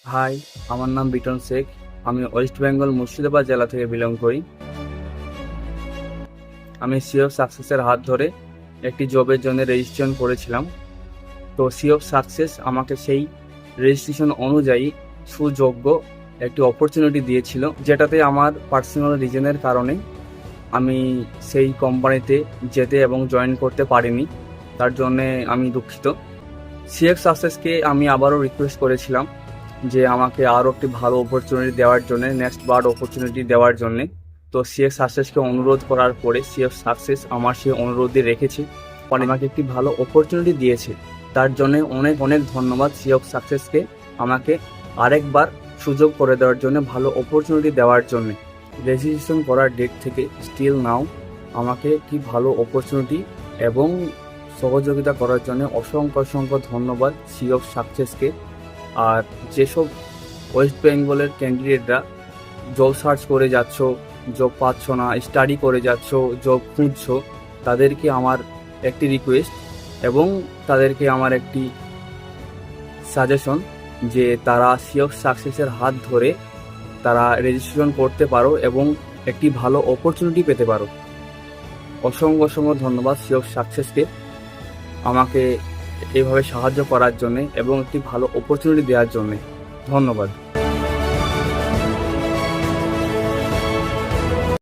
High, আমার নাম Vuitton Sheikh. আমি ওয়েস্ট বেঙ্গল মুর্শিদাবাদ জেলা থেকে বিলং করি। আমি সি অফ সাকসেসের হাত ধরে একটি জবের জন্য রেজিস্ট্রেশন করেছিলাম। তো সি অফ সাকসেস আমাকে সেই রেজিস্ট্রেশন অনুযায়ী সুযোগ্য একটি অপরচুনিটি দিয়েছিল, যেটাতে আমার পার্সোনাল রিজনের কারণে আমি সেই কোম্পানিতে যেতে এবং জয়েন করতে পারিনি। তার জন্যে আমি দুঃখিত। সি অফ সাকসেসকে আমি আবারও রিকোয়েস্ট করেছিলাম যে আমাকে আরও একটি ভালো অপরচুনিটি দেওয়ার জন্য, নেক্সট বার অপরচুনিটি দেওয়ার জন্যে। তো সিএফ সাকসেসকে অনুরোধ করার পরে সিএফ সাকসেস আমার সেই অনুরোধই রেখেছে, পরে আমাকে একটি ভালো অপরচুনিটি দিয়েছে। তার জন্য অনেক অনেক ধন্যবাদ সিএফ সাকসেসকে, আমাকে আরেকবার সুযোগ করে দেওয়ার জন্য, ভালো অপরচুনিটি দেওয়ার জন্য। রেজিস্ট্রেশন করার ডেট থেকে স্টিল নাও আমাকে একটি ভালো অপরচুনিটি এবং সহযোগিতা করার জন্য অসংখ্য অসংখ্য ধন্যবাদ সিএফ সাকসেসকে। আর যেসব ওয়েস্ট বেঙ্গলের ক্যান্ডিডেটরা জব সার্চ করে যাচ্ছ, জব পাচ্ছ না, স্টাডি করে যাচ্ছ, জব খুঁজছো, তাদেরকে আমার একটি রিকোয়েস্ট এবং তাদেরকে আমার একটি সাজেশন যে তারা সি অফ সাকসেসের হাত ধরে তারা রেজিস্ট্রেশন করতে পারো এবং একটি ভালো অপরচুনিটি পেতে পারো। অসংখ্য অসংখ্য ধন্যবাদ সি অফ সাকসেসকে আমাকে এইভাবে সাহায্য করার জন্যে এবং একটি ভালো অপরচুনিটি দেওয়ার জন্যে। ধন্যবাদ।